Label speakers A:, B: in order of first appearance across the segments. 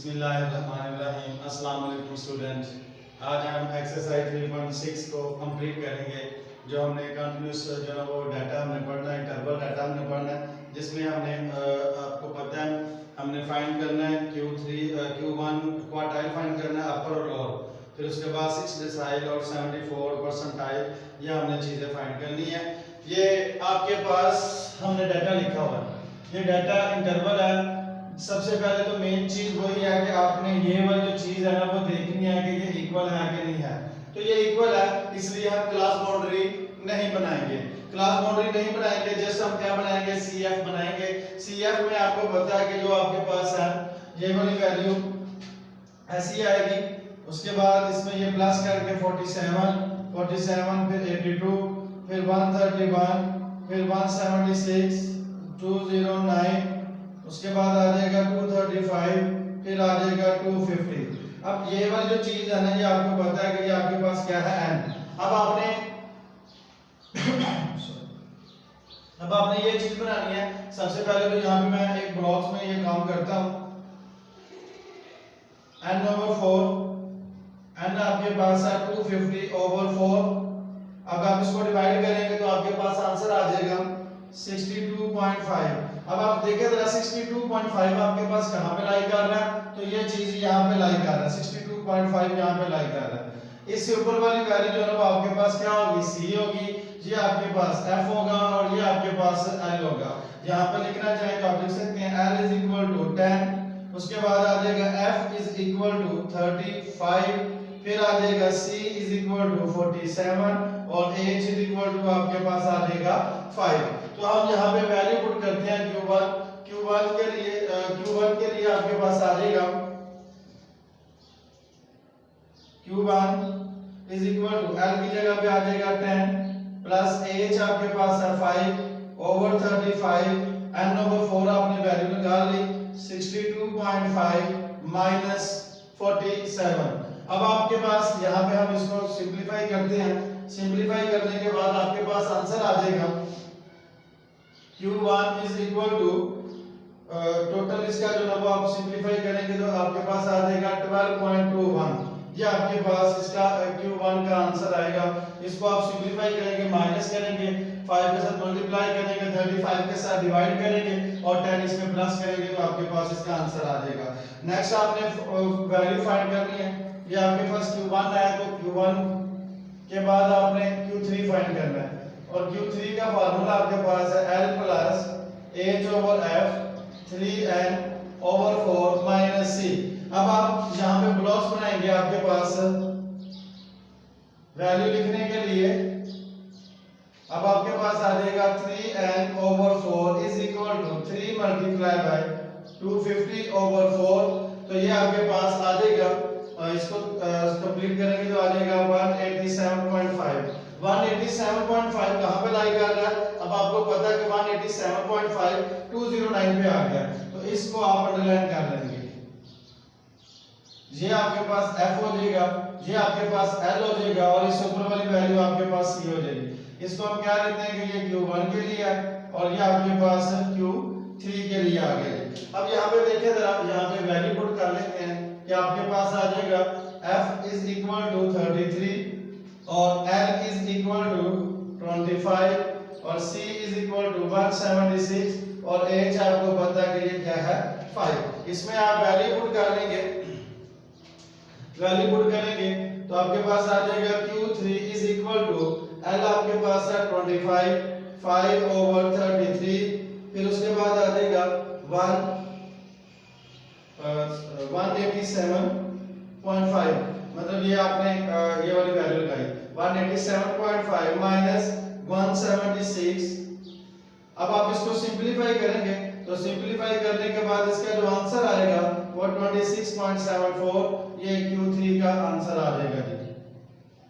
A: बिस्मिल्लाहिर्रहमानिर्रहीम। अस्सलाम वालेकुम स्टूडेंट। आज हम एक्सरसाइज 3.6 को कंप्लीट करेंगे। जो हमने कंटिन्यूस जो है वो डाटा हमने पढ़ना है, इंटरवल डाटा हमने पढ़ना है, जिसमें हमने आपको पता है हमने फाइंड करना है Q1 क्वार्टाइल फाइंड करना है, अपर और लोअर, फिर उसके बाद 6 डिसाइल और 74 परसेंटाइल, ये हमने चीज़ें फाइंड करनी है। ये आपके पास हमने डाटा लिखा हुआ है, ये डाटा इंटरवल है। सबसे पहले तो मेन चीज वही है कि आपने ये वाली जो चीज है ना वो देखनी है कि ये इक्वल है कि नहीं है। तो ये इक्वल है, इसलिए हम क्लास बाउंड्री नहीं बनाएंगे। क्लास बाउंड्री नहीं बनाएंगे, जैसे हम क्या बनाएंगे, CF बनाएंगे। CF में आपको पता है कि जो आपके पास है ये वाली वैल्यू ऐसी आएगी, उसके बाद इसमें ये प्लस करके 47 फिर 82 फिर 131 फिर 176 209, उसके बाद आ जाएगा 235, फिर आ जाएगा 250। अब ये वाली जो चीज है ना, ये आपको पता है कि ये आपके पास क्या है, n। अब आपने ये चीज बनानी है। सबसे पहले तो यहाँ पे मैं एक ब्लॉक्स में ये काम करता हूँ। n/4, n आपके पास है 250/4। अब आप इसको डिवाइड करेंगे तो आपके पास आंसर आ जाएगा 62.5। अब आप देखें जरा 62.5 आपके पास कहां पे लाई कर रहा है, तो ये चीज यहां पे लाई कर रहा है, 62.5 यहां पे लाई कर रहा है। इससे ऊपर वाली वैल्यू जो है वो आपके पास क्या होगी, C होगी, ये आपके पास F होगा और ये आपके पास L होगा। यहां पे लिखना चाहे तो आप लिख सकते हैं L = 10, उसके बाद आ जाएगा F = 35, फिर आ जाएगा C = 47 और H = आपके पास आ जाएगा 5। तो हम यहाँ पे वैल्यू पुट करते हैं Q1 के लिए आपके पास आ जाएगा Q1 L की जगह पे आ जाएगा 10 प्लस H आपके पास है 5/35, n/4 आपने वैल्यू निकाल ली 62.5 माइनस 47। अब आपके पास यहाँ पे हम इसको सिंपलीफाई करते हैं। सिंपलीफाई करने के बाद आपके पास आंसर आ जाएगा Q1 टोटल इसका जो है वो आप सिंपलीफाई करेंगे तो आपके पास आ जाएगा 12.21। ये आपके पास इसका Q1 का आंसर आएगा। इसको आप सिंपलीफाई करेंगे, माइनस करेंगे, 5 के साथ मल्टीप्लाई करेंगे, 35 के साथ डिवाइड करेंगे और 10 इसमें प्लस करेंगे तो आपके पास इसका आंसर आ जाएगा। नेक्स्ट आपने वैल्यू फाइंड करनी है। ये आपके पास Q1 है तो Q1 के बाद आपने Q3 फाइंड करना है और Q3 का फार्मूला आपके पास है L + H/F 3n/4 - C। अब आप यहाँ पे ब्लॉक्स बनाएंगे आपके पास वैल्यू लिखने के लिए। अब आपके पास आ जाएगा 3n/4 = 3 × 250/4, तो ये आपके पास आ जाएगा। इसको कंप्लीट करेंगे तो आ जाएगा 187.5। 187.5 कहां पे लाई कर रहा है, अब आपको पता है कि 187.5 209 पे आ गया, तो इसको आप अंडरलाइन कर लेंगे। ये आपके पास F हो जाएगा, ये आपके पास L हो जाएगा और इस ऊपर वाली वैल्यू आपके पास C हो जाएगी। इसको हम क्या लेते हैं कि ये Q1 के लिए है और ये आपके पास Q3 के लिए आ गया। अब यहाँ पे देखिए जरा, यहाँ पे वैल्यू पुट कर लेते हैं कि आपके पास आ जाएगा F = 33 और L = 25 और C = 176 और H आपको पता है कि ये क्या है, 5। इसमें आप वैल्यू पुट कर लेंगे, वैल्यू पुट करेंगे तो आपके पास आ जाएगा Q3 = L आपके पास है 25 5/33, फिर उसके बाद आ जाएगा 187.5, मतलब ये आपने ये वाली वैल्यू लगाई 187.5 माइनस 176। अब आप इसको सिंपलीफाई करेंगे तो सिंपलीफाई करने के बाद इसका जो आंसर आएगा वो 26.74, ये Q3 का आंसर आ जाएगा जी।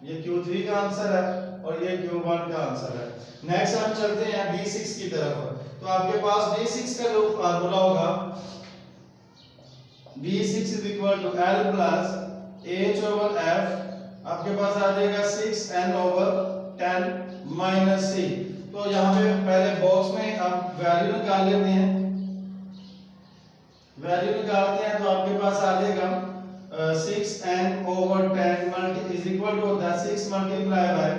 A: ये Q3 का आंसर है और ये Q1 का आंसर है। नेक्स्ट हम चलते हैं D6 की तरफ। तो आपके पास D6 का जो फार्मूला होगा, D6 = L + H/F, आपके पास आ जाएगा 6n/10 - C। तो यहाँ पे पहले बॉक्स में आप वैल्यू निकाल लेते हैं। वैल्यू निकालते हैं तो आपके पास आ जाएगा 6n/10 इज इक्वल टू होता है 6 मल्टीप्लाई बाय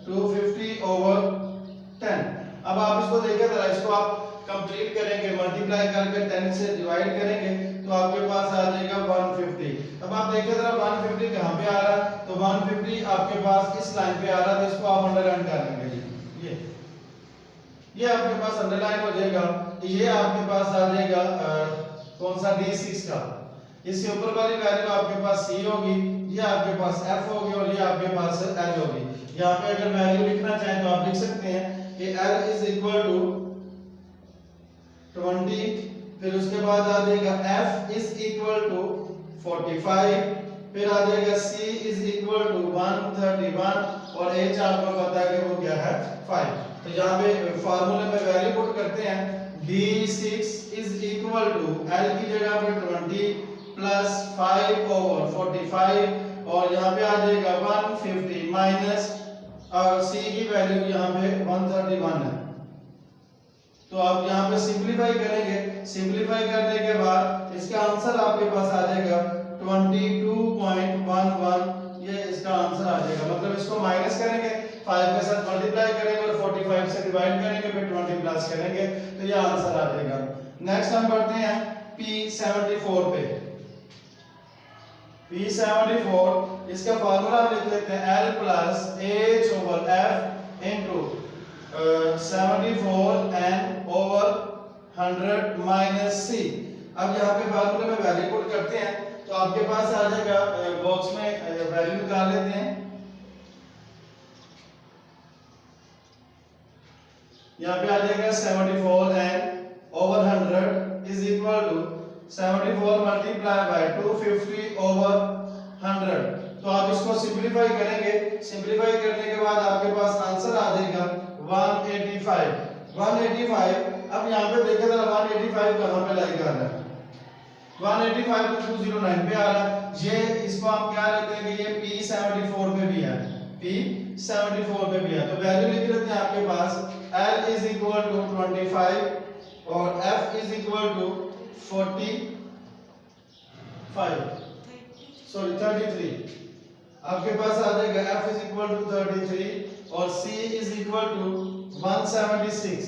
A: 250/10। अब आप इसको देखें जरा, इसको आप कंप्लीट करेंगे, मल्टीप्लाई करके 10 से डिवाइड करेंगे तो आपके पास आ जाएगा 150। अब आप देखें जरा 150 कहां पे आ रहा है, तो 150 आपके पास इस लाइन पे आ रहा है, तो इसको आप अंडरलाइन कर लेंगे जी। ये आपके पास अंडरलाइन हो जाएगा। ये आपके पास आ जाएगा कौन सा D6 का, इसके ऊपर वाली वैल्यू आपके पास C होगी, ये आपके पास F होगी और ये आपके पास L होगी। यहाँ पे अगर वैल्यू लिखना चाहें तो आप लिख सकते हैं कि L इज इक्वल टू 20, फिर उसके बाद आ जाएगा F इज इक्वल टू 45, फिर आ जाएगा C इज इक्वल टू 131 और H आपको पता है कि वो क्या है 5। तो यहाँ पे फार्मूले में वैल्यू पुट करते हैं, D6 is equal to L की जगह पे 20 प्लस 5/45 और यहाँ पे आ जाएगा 150 माइनस और C की वैल्यू यहाँ पे 131 है। तो आप यहाँ पे सिंपलीफाई करेंगे, सिंपलीफाई करने के बाद इसका आंसर आपके पास आ जाएगा 22.11, ये इसका आंसर आ जाएगा। मतलब इसको माइनस करेंगे, 5 के साथ मल्टीप्लाई करेंगे और 45 से डिवाइड करेंगे, फिर 20 प्लस करेंगे तो ये आंसर आ जाएगा। नेक्स्ट हम बढ़ते हैं P74 पे। P74 इसका फार्मूला हम लिख लेते हैं L plus H/F into 74n/100 minus C। अब यहाँ पे फार्मूले में वैल्यू पुट करते हैं तो आपके पास आ जाएगा, बॉक्स में वैल्यू निकाल लेते हैं। यहाँ पे आ जाएगा 74n/100 is equal to 74 multiply by 250/100। तो आप इसको सिंपलीफाई करेंगे, सिंपलीफाई करने के बाद आपके पास आंसर आ जाएगा 185। अब यहाँ पे देखें जरा 185 कहां पे लाई कर रहा है, 185 तो 209 पे आ रहा है। ये इसको हम क्या लेते हैं कि ये P74 पे भी है, P74 पे भी है। तो वैल्यू लिख लेते हैं आपके पास L इज इक्वल टू 25 और F इज इक्वल टू 33। आपके पास आ जाएगा F इज इक्वल टू 33 और C इज इक्वल टू 176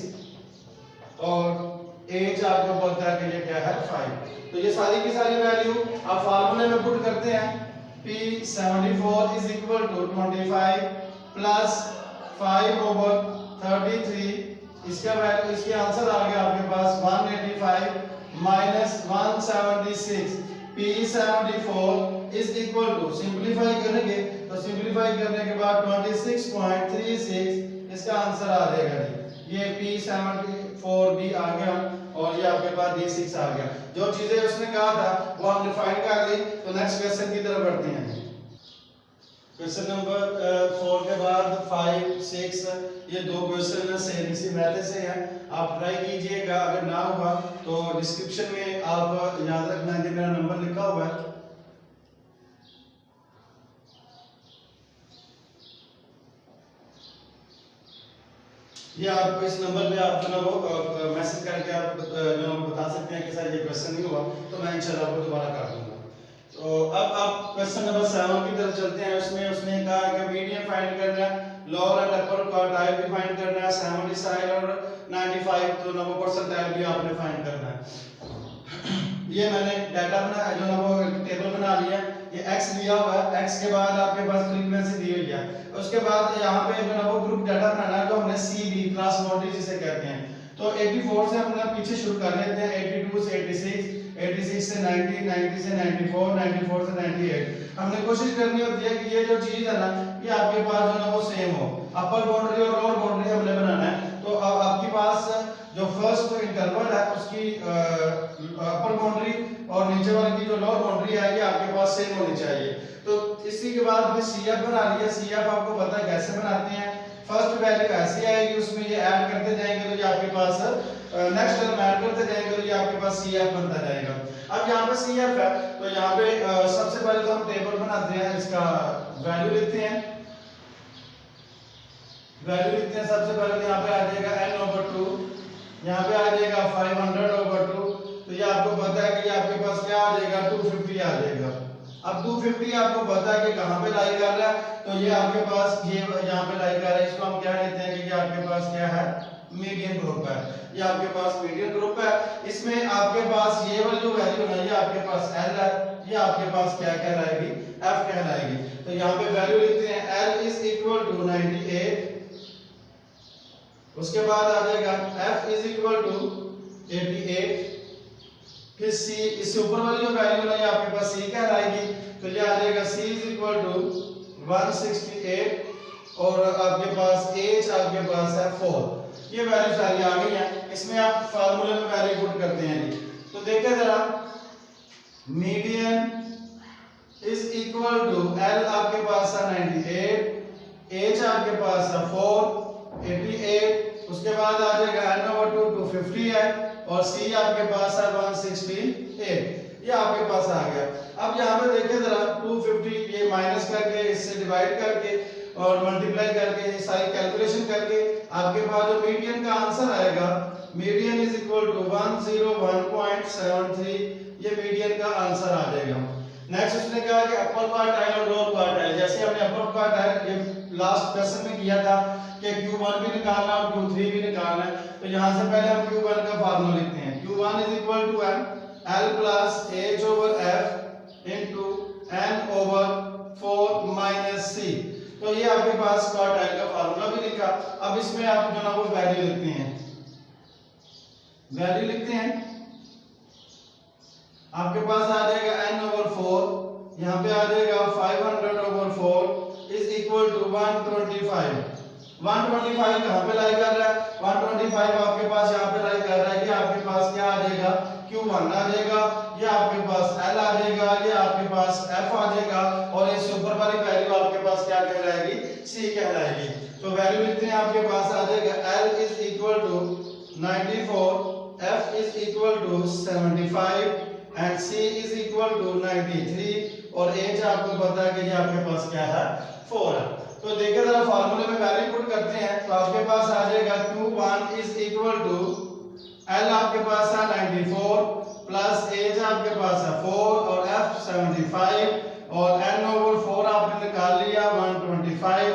A: और H आपको पता है कि ये क्या है 5। तो ये सारी की सारी वैल्यू आप फार्मूले में पुट करते हैं। P74 is equal to 25 plus 5/33, इसका वैल्यू, इसके आंसर आ गया आपके पास 185 minus 176। P74 is equal to, simplify करेंगे तो सिंपलीफाई करने के बाद 26.36 इसका आंसर आ जाएगा जी। ये P74 भी आ गया और ये आपके पास D6 आ गया। जो चीजें उसने कहा था वो हम डिफाइन कर ली। तो नेक्स्ट क्वेश्चन की तरफ बढ़ते हैं। क्वेश्चन नंबर 4 के बाद 5, 6 ये दो क्वेश्चन सेम इसी मेथड से हैं। आप ट्राई कीजिएगा, अगर ना हुआ तो डिस्क्रिप्शन में आप याद रखना कि मेरा नंबर लिखा हुआ है। ये आप इस नंबर पे आप जो ना वो मैसेज करके आप जो बता सकते हैं कि सर ये क्वेश्चन नहीं हुआ, तो मैं इंशाल्लाह आपको दोबारा कर दूंगा। तो अब आप क्वेश्चन नंबर 7 की तरफ चलते हैं। उसमें उसने कहा कि मीडियन फाइंड करना है, लोअर एंड अपर क्वार्टाइल भी फाइंड करना है, 70 साइड और 95 तो नंबर परसेंटाइल भी आपने फाइंड करना है। ये मैंने डाटा बना जो ना वो टेबल बना लिया। ये x दिया हुआ है, x के बाद आपके पास फ्रीक्वेंसी दी हुई है। उसके बाद यहाँ पे जो ना वो ग्रुप डाटा बनाना है, तो हमने CB क्लास बाउंड्री जिसे कहते हैं। तो 84 से हम पीछे शुरू कर लेते हैं, 82 से 86, 86 से 90, 90 से 94, 94 से 98। हमने कोशिश करनी होती है कि ये जो चीज है ना ये आपके पास जो ना वो सेम हो। अपर बाउंड्री और लोअर बाउंड्री हमने बनाना है। तो अब आपके पास जो फर्स्ट इंटरवल है उसकी अपर बाउंड्री और नीचे वाली की जो लोअर बाउंड्री है ये आपके पास सेम होनी चाहिए। तो इसी के बाद फिर CF बना लिया। CF आपको पता है कैसे बनाते हैं, फर्स्ट वैल्यू ऐसी आएगी, उसमें ये ऐड करते जाएंगे तो ये आपके पास नेक्स्ट टर्म ऐड करते जाएंगे तो ये आपके पास CF बनता जाएगा। अब यहाँ पे CF है तो यहाँ पे सबसे पहले तो हम टेबल बनाते हैं, इसका वैल्यू लिखते हैं। सबसे पहले यहाँ पे आ जाएगा n/2, यहाँ पे आ जाएगा 500/2, तो ये आपको पता है कि ये आपके पास क्या आ जाएगा 250 आ जाएगा। अब 250 आपको पता है कि कहाँ पे लाई कर रहा है, तो ये आपके पास ये यहाँ पे लाई कर रहा है, इसको हम क्या लेते हैं कि ये आपके पास क्या है मीडियन ग्रुप है, ये आपके पास मीडियन ग्रुप है। इसमें आपके पास ये वाली जो वैल्यू है ये आपके पास L है, ये आपके पास क्या कहलाएगी F कहलाएगी। तो यहाँ पे वैल्यू लिखते हैं L इज इक्वल टू 98, उसके बाद आ जाएगा F इज इक्वल टू 88, फिर C, इससे ऊपर वाली जो वैल्यू है ये आपके पास C कहलाएगी, तो ये आ जाएगा C इज इक्वल टू 168 और आपके पास H आपके पास है 4। ये वैल्यू सारी आ गई है, इसमें आप फार्मूले में वैल्यू पुट करते हैं जी। तो देखिए जरा, median is equal to L आपके पास है 98, H आपके पास है 4 88, उसके बाद आ जाएगा n/2 250 है और C आपके पास है 168, ये आपके पास आ गया। अब यहाँ पे देखिए जरा 250 ये माइनस करके इससे डिवाइड करके और मल्टीप्लाई करके ये सारी कैलकुलेशन करके आपके पास जो मीडियन का आंसर आएगा, मीडियन इज इक्वल टू 101.73, ये मीडियन का आंसर आ जाएगा। नेक्स्ट उसने कहा कि अपर क्वार्टाइल और लोअर क्वार्टाइल, जैसे हमने अपर क्वार्टाइल ये लास्ट क्वेश्चन में किया था कि Q1 भी निकालना और Q3 भी निकालना है, तो यहाँ से पहले हम Q1 का फार्मूला लिखते हैं। Q1 is equal to L plus H/F into N/4 minus C। तो ये आपके पास क्वार्टाइल का फार्मूला भी लिखा। अब इसमें आप जो ना वो वैल्यू लिखते हैं, वैल्यू लिखते हैं, आपके पास आ जाएगा N/4, यहाँ पे आ जाएगा 500/4 इज इक्वल टू 125। 125 कहाँ पे लाई कर रहा है, 125 आपके पास यहाँ पे लाई कर रहा है, ये आपके पास क्या आ जाएगा Q1 आ जाएगा, ये आपके पास L आ जाएगा, ये आपके पास F आ जाएगा और इससे ऊपर वाली वैल्यू आपके पास क्या कहलाएगी C कहलाएगी। तो वैल्यू लिखते हैं, आपके पास आ जाएगा L is equal to 94, F is equal to 75 and C is equal to 93 और H आपको पता है कि ये आपके पास क्या है 4 है। तो देखिए जरा फार्मूले में वैल्यू पुट करते हैं, तो आपके पास आ जाएगा Q1 is equal to L आपके पास है 94 प्लस H आपके पास है 4 और F 75 और N/4 आपने निकाल लिया 125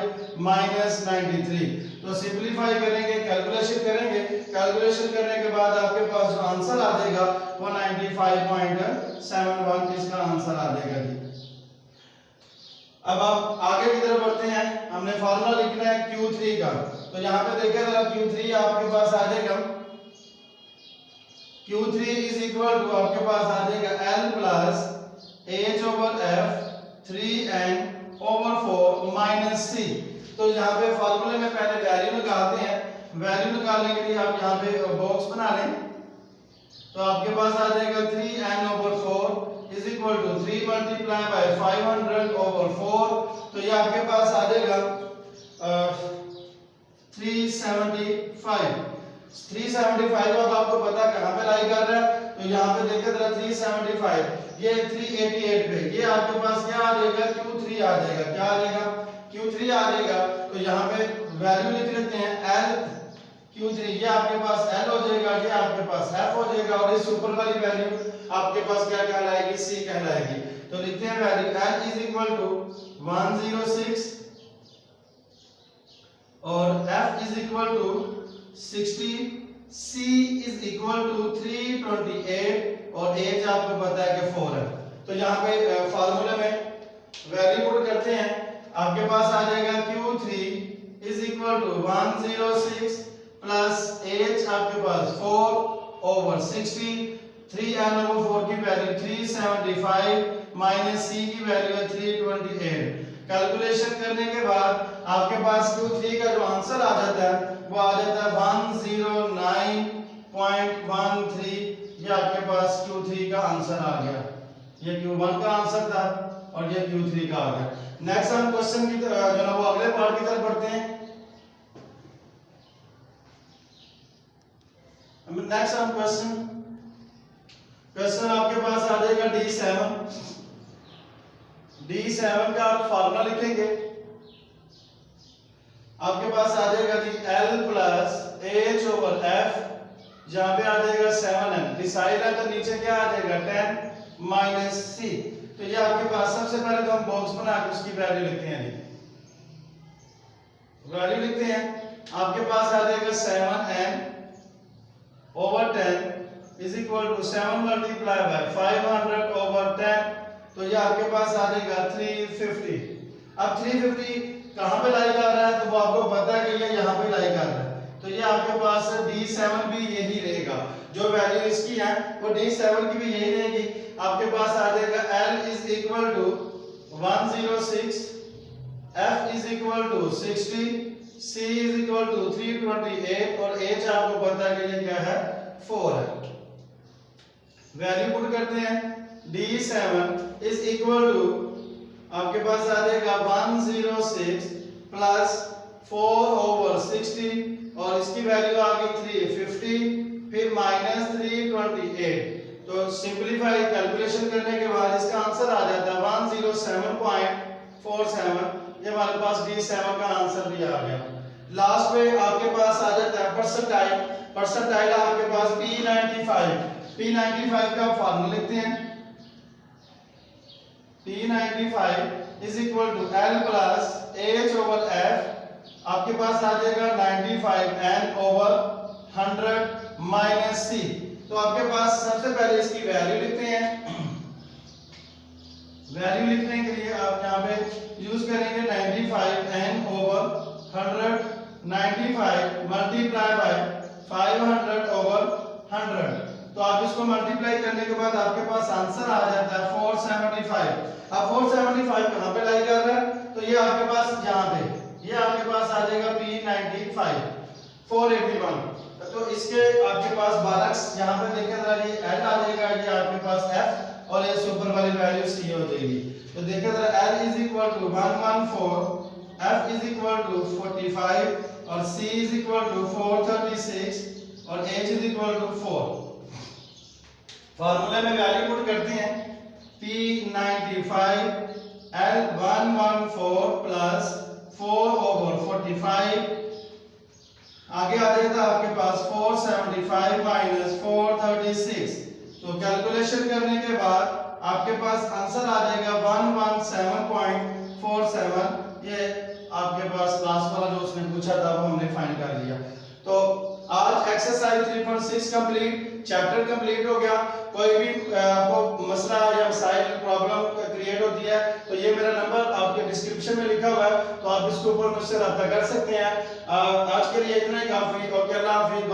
A: माइनस 93। तो सिंपलीफाई करेंगे, कैलकुलेशन करेंगे, कैलकुलेशन करने के बाद आपके पास जो आंसर आ जाएगा वो 95.71 इसका आंसर आ जाएगा जी। अब आप आगे की तरफ बढ़ते हैं, हमने फार्मूला लिखना है Q3 का। तो यहाँ पे देखिए जरा Q3 आपके पास आ जाएगा, Q3 इज इक्वल टू आपके पास आ जाएगा L plus H/F 3N/4 minus C। तो यहाँ पे फार्मूले में पहले वैल्यू निकालते हैं, वैल्यू निकालने के लिए आप यहाँ पे बॉक्स बना लें। तो आपके पास आ जाएगा 3N/4 is equal to 3 multiply by 500/4, तो ये आपके पास आ जाएगा 375। 375 अब आपको पता कहाँ पे लाई कर रहा है, तो यहाँ पे देखिए जरा 375 ये 388 पे, ये आपके पास क्या आ जाएगा Q3 आ जाएगा, क्या आ जाएगा Q3 आ जाएगा। तो यहाँ पे वैल्यू लिख लेते हैं L Q3, ये आपके पास L हो जाएगा, ये आपके पास F हो जाएगा और इस ऊपर वाली वैल्यू आपके पास क्या कहलाएगी C कहलाएगी। तो लिखते हैं value L is equal to 106 और F is equal to 60, C is equal to 328 और H आपको पता है कि 4 है। तो यहाँ पे फार्मूले में वैल्यू पुट करते हैं, आपके पास आ जाएगा Q3 is equal to 106 plus H आपके पास 4/60, 3N/4 की वैल्यू 375 माइनस C की वैल्यू है 328। कैलकुलेशन करने के बाद आपके पास Q3 का जो आंसर आ जाता है वो आ जाता है 109.13, ये आपके पास Q3 का आंसर आ गया। ये Q1 का आंसर था और ये Q3 का आ गया। नेक्स्ट हम क्वेश्चन की जो ना वो अगले पार्ट की तरफ बढ़ते हैं। नेक्स्ट हम क्वेश्चन आपके पास आ जाएगा D7 का आप फार्मूला लिखेंगे, आपके पास आ जाएगा जी L प्लस H/F यहाँ पे आ जाएगा 7n, डिसाइड है तो नीचे क्या आ जाएगा 10 माइनस सी। तो ये आपके पास सबसे पहले तो हम बॉक्स बना के उसकी वैल्यू लिखते हैं जी, वैल्यू लिखते हैं। आपके पास आ जाएगा 7n over 10 is equal to 7 multiply by 500 over 10, तो ये आपके पास आ जाएगा 350। अब 350 कहां पे लाई कर रहा है, तो वो आपको पता है कि ये यहां पे लाई कर रहा है, तो ये आपके पास D7 भी यही रहेगा, जो वैल्यू इसकी है वो D7 की भी यही रहेगी। आपके पास आ जाएगा L is equal to 106, F is equal to 60, C is equal to 328 और H आपको पता है कि ये क्या है 4 है। वैल्यू पुट करते हैं, D7 इज इक्वल टू आपके पास आ जाएगा 106 प्लस 4 ओवर 60 और इसकी वैल्यू आ गई 350, फिर माइनस 328। तो सिंपलीफाई कैलकुलेशन करने के बाद इसका आंसर आ जाता है 107.47। ये हमारे पास D7 का आंसर भी आ गया। लास्ट पे आपके पास आ जाता है परसेंटाइल। परसेंटाइल आपके पास P95 का फार्मूला लिखते हैं, P95 is equal to L plus H over F। आपके पास आ जाएगा 95n ओवर 100 माइनस C। तो आपके पास सबसे पहले इसकी वैल्यू लिखते हैं। वैल्यू लिखने के लिए आप यहाँ पे यूज करेंगे 95n over 100, 95 multiply by 500 over 100। तो आप इसको मल्टीप्लाई करने के बाद आपके पास आंसर आ जाता है 475। अब 475 कहां पे लाई कर रहा है, तो ये आपके पास यहाँ पे ये आपके पास आ जाएगा P95 481। तो इसके आपके पास बारक्स यहाँ पे देखें जरा, ये L आ जाएगा, ये आपके पास F और ये सुपर वाली वैल्यू C हो जाएगी। तो देखें जरा, L is equal to 114, F is equal to 45 और C इज इक्वल टू 436 और H इज इक्वल टू 4। फार्मूले में वैल्यू पुट करते हैं, P95 L 114 प्लस 4 ओवर 45, आगे आ जाएगा आपके पास 475 माइनस 436। तो कैलकुलेशन करने के बाद आपके पास आंसर आ जाएगा 117.47। ये आपके पास लास्ट वाला जो उसने पूछा था वो हमने फाइंड कर लिया। तो आज एक्सरसाइज 3.6 कंप्लीट, चैप्टर कंप्लीट हो गया। कोई भी आपको मसला या मसाइल प्रॉब्लम क्रिएट होती है तो ये मेरा नंबर आपके डिस्क्रिप्शन में लिखा हुआ है, तो आप इसके ऊपर मुझसे रब्ता कर सकते हैं। आज के लिए इतना ही काफी। ओके, अल्लाह हाफिज़।